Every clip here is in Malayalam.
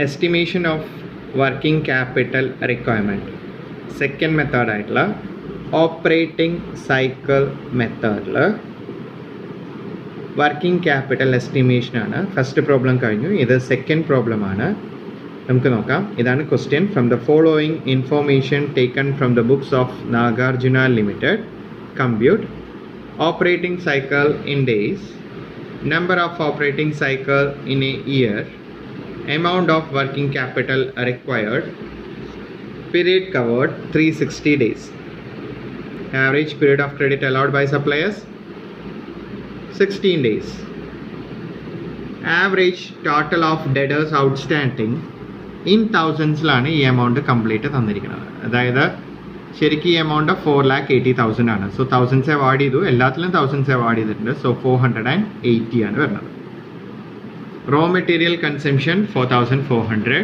estimation of working capital requirement. Second method ആയിട്ടുള്ള ഓപ്പറേറ്റിംഗ് സൈക്കിൾ മെത്തേഡിൽ വർക്കിംഗ് ക്യാപിറ്റൽ എസ്റ്റിമേഷൻ ആണ്. ഫസ്റ്റ് പ്രോബ്ലം കഴിഞ്ഞു. ഇത് സെക്കൻഡ് പ്രോബ്ലം ആണ്. നമുക്ക് നോക്കാം. ഇതാണ് question. From the following information taken from the books of Nagarjuna limited compute operating cycle in days, number of operating cycle in a year, amount of working capital required, period covered 360 days, average period of credit allowed by suppliers 16 days, average total of debtors outstanding in thousands ലാണ് ഈ എമൗണ്ട് കംപ്ലീറ്റ് തന്നിരിക്കുന്നത്. അതായത് ശരിക്കും ഈ എമൗണ്ട് 4,80,000 ആണ്. സോ തൗസൻഡ്സ് അവാർഡ് ചെയ്തു, എല്ലാത്തിലും തൗസൻഡ്സ് അവാർഡ് ചെയ്തിട്ടുണ്ട്. സോ 480 ആണ് വരുന്നത്. Raw material consumption 4,400,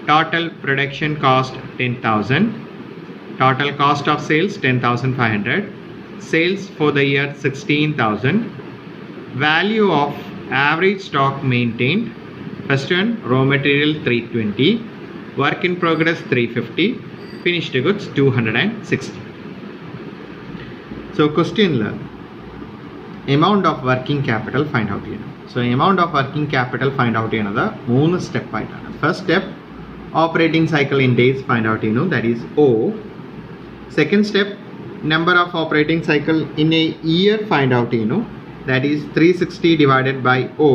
total production cost 10,000, total cost of sales 10,500, sales for the year 16,000, value of average stock maintained. First one raw material 320, work in progress 350, finished goods 260. So question la amount of working capital find out ചെയ്യണം. So amount of working capital find out ചെയ്യുന്നത് 3 സ്റ്റെപ്പ് ആയിട്ടാണ്. First step operating cycle in days find out ചെയ്യുന്നു, that is O. Second step number of operating cycle in a year find out ചെയ്യുന്നു, that is 360 divided by O.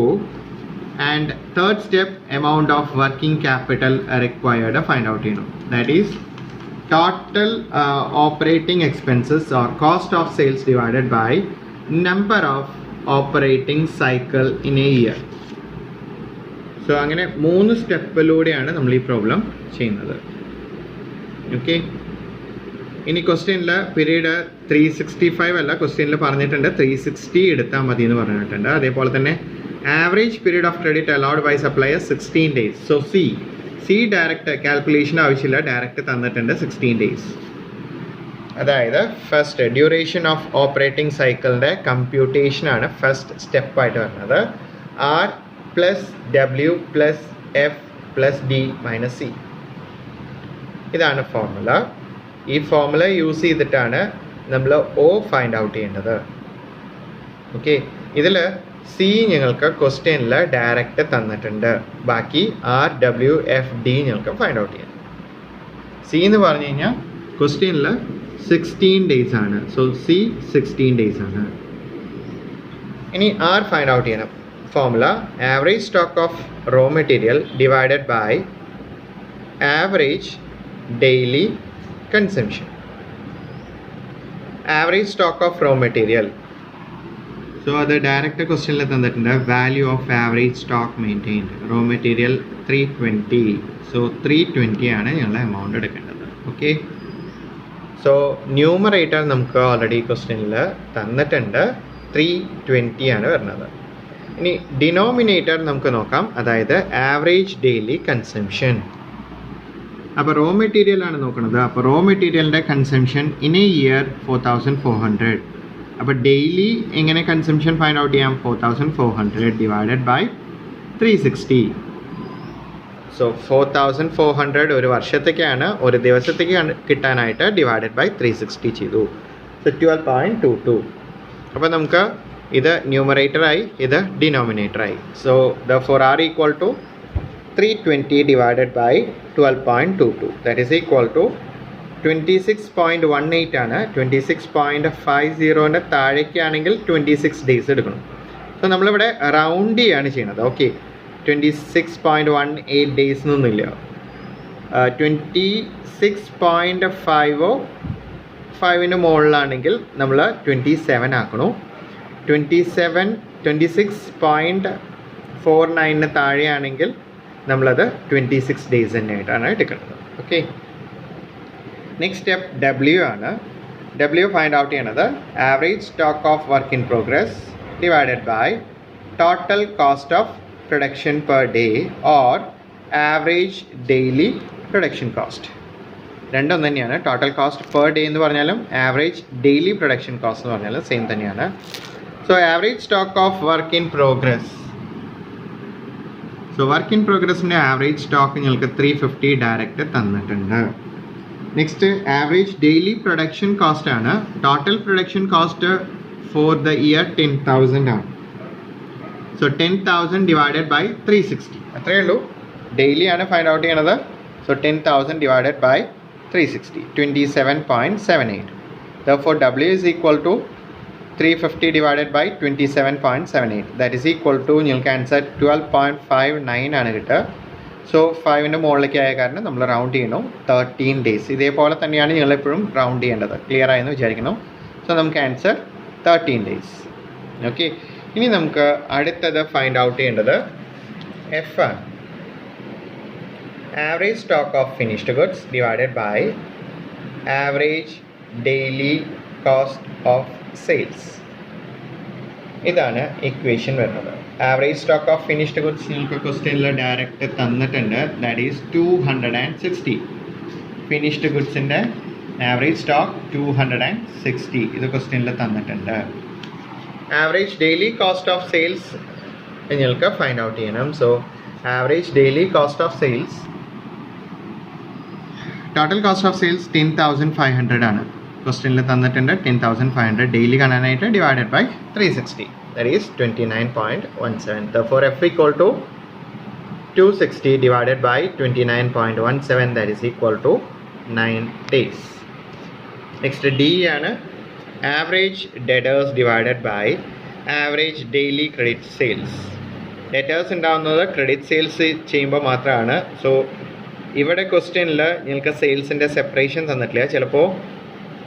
And third step amount of working capital required find out ചെയ്യുന്നു, that is total operating expenses or cost of sales divided by number of operating cycle in a year. So അങ്ങനെ 3 സ്റ്റെപ്പിലൂടെയാണ് നമ്മൾ ഈ പ്രോബ്ലം ചെയ്യുന്നത്. ഓക്കെ, ഇനി ക്വസ്റ്റ്യനിൽ പീരീഡ് 365 അല്ല, ക്വസ്റ്റ്യനിൽ പറഞ്ഞിട്ടുണ്ട് 360 എടുത്താൽ മതി എന്ന് പറഞ്ഞിട്ടുണ്ട്. അതേപോലെ തന്നെ average period of credit allowed by suppliers 16 days. So C direct calculation ആവശ്യമില്ല, ഡയറക്റ്റ് തന്നിട്ടുണ്ട് 16 days. അതായത് ഫസ്റ്റ് ഡ്യൂറേഷൻ ഓഫ് ഓപ്പറേറ്റിംഗ് സൈക്കിളിൻ്റെ കമ്പ്യൂട്ടേഷനാണ് ഫസ്റ്റ് സ്റ്റെപ്പായിട്ട് വരുന്നത്. R plus W plus F plus D minus C, ഇതാണ് ഫോർമുല. ഈ ഫോർമുല യൂസ് ചെയ്തിട്ടാണ് നമ്മൾ ഒ ഫൈൻഡ് ഔട്ട് ചെയ്യേണ്ടത്. ഓക്കെ, ഇതിൽ സി ഞങ്ങൾക്ക് ക്വസ്റ്റ്യനിൽ ഡയറക്റ്റ് തന്നിട്ടുണ്ട്. ബാക്കി ആർ ഡബ്ല്യു എഫ് ഡി ഞങ്ങൾക്ക് ഫൈൻഡ് ഔട്ട് ചെയ്യാം. സി എന്ന് പറഞ്ഞു കഴിഞ്ഞാൽ ക്വസ്റ്റ്യനിൽ 16 days ആണ്. സോ സി 16 days ആണ്. ഇനി ആർ ഫൈൻഡ് ഔട്ട് ചെയ്യണം. Formula average stock of raw material divided by average daily consumption. Average stock of raw material, so അത് ഡയറക്റ്റ് ക്വസ്റ്റ്യനിൽ തന്നിട്ടുണ്ട്. Value of average stock maintained raw material 320. So 320 ആണ് ഞങ്ങൾ എമൗണ്ട് എടുക്കേണ്ടത്. ഓക്കെ, സോ ന്യൂമറേറ്റർ നമുക്ക് ഓൾറെഡി ക്വസ്റ്റ്യനിൽ തന്നിട്ടുണ്ട്, 320 ആണ് വരുന്നത്. ഇനി ഡിനോമിനേറ്റർ നമുക്ക് നോക്കാം, അതായത് ആവറേജ് ഡെയിലി കൺസംഷൻ. അപ്പോൾ റോ മെറ്റീരിയൽ ആണ് നോക്കുന്നത്. അപ്പോൾ റോ മെറ്റീരിയലിൻ്റെ കൺസംഷൻ ഇൻ എ ഇയർ 4,400. അപ്പോൾ ഡെയിലി എങ്ങനെ കൺസംഷൻ ഫൈൻഡ് ഔട്ട് ചെയ്യാം? 4,400 ഡിവൈഡഡ് ബൈ 360. സോ 4,400 ഒരു വർഷത്തേക്കാണ്, ഒരു ദിവസത്തേക്ക് കിട്ടാനായിട്ട് ഡിവൈഡഡ് ബൈ 360 ചെയ്തു. സോ 12.22. അപ്പോൾ നമുക്ക് ഇത് ന്യൂമറേറ്ററായി, ഇത് ഡിനോമിനേറ്ററായി. So therefore R equal to 320 divided by 12.22, that is equal to 26.18 ആണ്. 26.50 താഴേക്കാണെങ്കിൽ 26 days എടുക്കണം. സോ നമ്മളിവിടെ റൗണ്ട് ചെയ്യാണ് ചെയ്യുന്നത്. ഓക്കെ, 26.18 days എന്നൊന്നുമില്ല. 26.5 5ന് മുകളിലാണെങ്കിൽ നമ്മൾ 27 ആക്കണു. 26.49 താഴെയാണെങ്കിൽ നമ്മളത് 26 days തന്നെയായിട്ടാണ് എടുക്കുന്നത്. ഓക്കെ, നെക്സ്റ്റ് സ്റ്റെപ്പ് ഡബ്ല്യു ആണ്. ഡബ്ല്യു ഫൈൻഡ് ഔട്ട് ചെയ്യണത് average stock of work in progress divided by total cost of production per day or average daily production cost. രണ്ടും തന്നെയാണ്. ടോട്ടൽ കോസ്റ്റ് പെർ ഡേ എന്ന് പറഞ്ഞാലും ആവറേജ് ഡെയിലി പ്രൊഡക്ഷൻ കോസ്റ്റ് എന്ന് പറഞ്ഞാലും സെയിം തന്നെയാണ്. So average stock of work in progress so work in പ്രോഗ്രസിൻ്റെ ആവറേജ് സ്റ്റോക്ക് നിങ്ങൾക്ക് 350 ഡയറക്റ്റ് തന്നിട്ടുണ്ട്. Next average daily production cost ആണ്. Total production cost for the year 10,000 ആണ്. സോ 10,000 ഡിവൈഡഡ് ബൈ 360 അത്രയേ ഉള്ളൂ. ഡെയിലി ആണ് ഫൈൻഡ് ഔട്ട് ചെയ്യണത്. So 10,000 divided by 360 27.78. Therefore W is equal to 350 divided by 27.78. That is equal to നിങ്ങൾക്ക് ആൻസർ 12.59 ആണ് കിട്ടുക. സോ 5ൻ്റെ മുകളിലേക്ക് ആയ കാരണം നമ്മൾ റൗണ്ട് ചെയ്യണു 13 ഡേയ്സ്. ഇതേപോലെ തന്നെയാണ് നിങ്ങളെപ്പോഴും റൗണ്ട് ചെയ്യേണ്ടത്. ക്ലിയർ ആയെന്ന് വിചാരിക്കണം. സോ നമുക്ക് ആൻസർ 13 ഡേയ്സ്. ഓക്കെ, ഇനി നമുക്ക് അടുത്തത് ഫൈൻഡ് ഔട്ട് ചെയ്യേണ്ടത് എഫ് ആണ്. Average stock of finished goods divided by average daily cost of sales. ഇതാണ് ഇക്വേഷൻ വരുന്നത്. Average stock of finished goods നിങ്ങൾക്ക് ക്വസ്റ്റ്യനിൽ ഡയറക്റ്റ് തന്നിട്ടുണ്ട്. That is 260. ഫിനിഷ്ഡ് ഗുഡ്സിൻ്റെ ആവറേജ് സ്റ്റോക്ക് 260 ഇത് ക്വസ്റ്റ്യനിൽ തന്നിട്ടുണ്ട്. Average daily cost of sales നിങ്ങൾക്ക് ഫൈൻഡ് ഔട്ട് ചെയ്യണം. So average daily cost of sales, total cost of sales 10,500 ആണ്. ക്വസ്റ്റ്യനിൽ തന്നിട്ടുണ്ട് 10,500 ഡെയിലി കാണാനായിട്ട് divided by 360 that is 29.17. Therefore F equal to 260 divided by 29.17 that is equal to 9 days. Next D ആണ് average debtors divided by average daily credit sales. debtors ഉണ്ടാവുന്നത് ക്രെഡിറ്റ് സെയിൽസ് ചെയ്യുമ്പോൾ മാത്രമാണ്. സോ ഇവിടെ ക്വസ്റ്റ്യനിൽ നിങ്ങൾക്ക് സെയിൽസിൻ്റെ സെപ്പറേഷൻ തന്നിട്ടില്ല. ചിലപ്പോൾ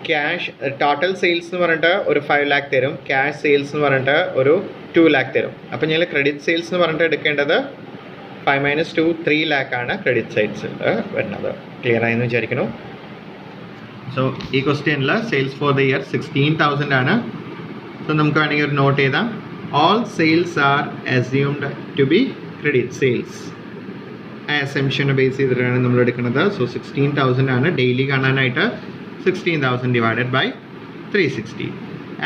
ക്യാഷ് ടോട്ടൽ സെയിൽസ് എന്ന് പറഞ്ഞിട്ട് ഒരു 5 lakh തരും, ക്യാഷ് സെയിൽസ് എന്ന് പറഞ്ഞിട്ട് ഒരു 2 lakh തരും. അപ്പോൾ ഞങ്ങൾ ക്രെഡിറ്റ് സെയിൽസ് എന്ന് പറഞ്ഞിട്ട് എടുക്കേണ്ടത് 5 - 2 3 lakh ആണ് ക്രെഡിറ്റ് സെയിൽസ് വരുന്നത്. ക്ലിയർ ആയെന്ന് വിചാരിക്കുന്നു. സോ ഈ ക്വസ്റ്റ്യനിൽ സെയിൽസ് ഫോർ ദ ഇയർ 16,000 ആണ്. സോ നമുക്ക് വേണമെങ്കിൽ ഒരു നോട്ട് ചെയ്താൽ all sales are assumed to be credit sales. ആ അസംപ്ഷനെ ബേസ് ചെയ്തിട്ടാണ് നമ്മൾ എടുക്കുന്നത്. സോ 16,000 ആണ് ഡെയിലി കാണാനായിട്ട്. 16,000 divided by 360.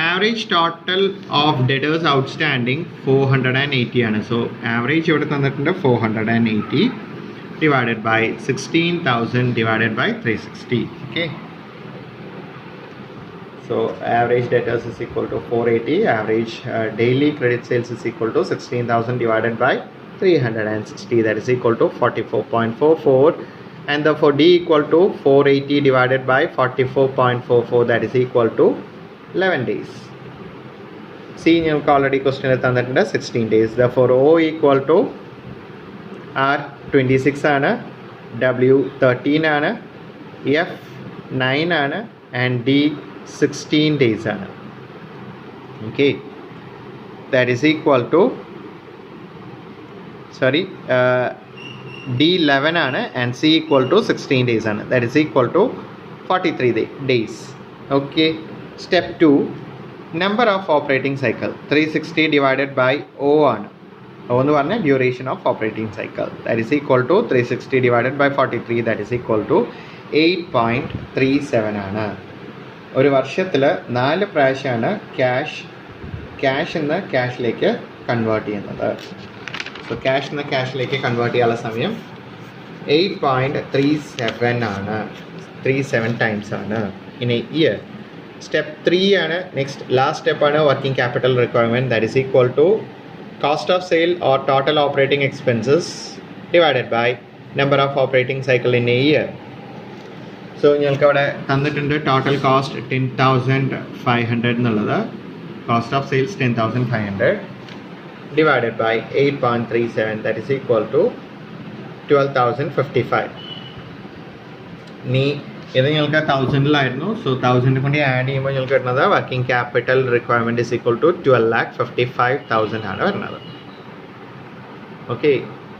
Average total of debtors outstanding 480 ആണ്. സോ ആവറേജ് ഇവിടെ തന്നിട്ടുണ്ട് 480 divided by 16,000 divided by 360. Okay. So average debtors is equal to 480. Average daily credit sales is equal to 16,000 divided by 360. That is equal to 44.44. And therefore D equal to 480 divided by 44.44 that is equal to 11 days. C നിങ്ങൾക്ക് ഓൾറെഡി ക്വസ്റ്റ്യൻ തന്നിട്ടുണ്ട് 16 days. Therefore O equal to R 26 ആണ്, W 13 ആണ്, F 9 ആണ് and D 16 days ആണ്. Okay, that is equal to D 11 ആണ് and C equal to 16 days ആണ്. That is equal to 43 days. Okay, step 2 number of operating cycle 360 divided by O ആണ്. O എന്ന് പറഞ്ഞാൽ duration of operating cycle. That is equal to 360 divided by 43 that is equal to 8.37 ആണ്. ഒരു വർഷത്തിൽ 4 പ്രാവശ്യമാണ് ക്യാഷ് എന്ന് ക്യാഷിലേക്ക് കൺവേർട്ട് ചെയ്യുന്നത്. സോ ക്യാഷ് എന്ന് ക്യാഷിലേക്ക് കൺവേർട്ട് ചെയ്യാനുള്ള സമയം 8.37 ആണ്. 37 ടൈംസ് ആണ് ഇൻ എ ഇയർ. സ്റ്റെപ്പ് 3 ആണ് നെക്സ്റ്റ് ലാസ്റ്റ് സ്റ്റെപ്പാണ് working capital requirement. That is equal to cost of sale or total operating expenses divided by number of operating cycle in a year. So ഞങ്ങൾക്ക് അവിടെ തന്നിട്ടുണ്ട് ടോട്ടൽ കോസ്റ്റ് 10,500 എന്നുള്ളത്. Cost of sales 10,500 divided by 8.37 that is equal to 12,055. ഇനി ഇത് ഞങ്ങൾക്ക് 1000-ലായിരുന്നു. സോ 1000 കൊണ്ട് ആഡ് ചെയ്യുമ്പോൾ ഞങ്ങൾക്ക് വരുന്നത് working capital requirement is equal to 12,55,000 ആണ് വരുന്നത്. ഓക്കെ,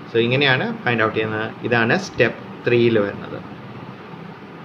സോ ഇങ്ങനെയാണ് ഫൈൻഡ് ഔട്ട് ചെയ്യുന്നത്. ഇതാണ് സ്റ്റെപ്പ് 3 വരുന്നത്.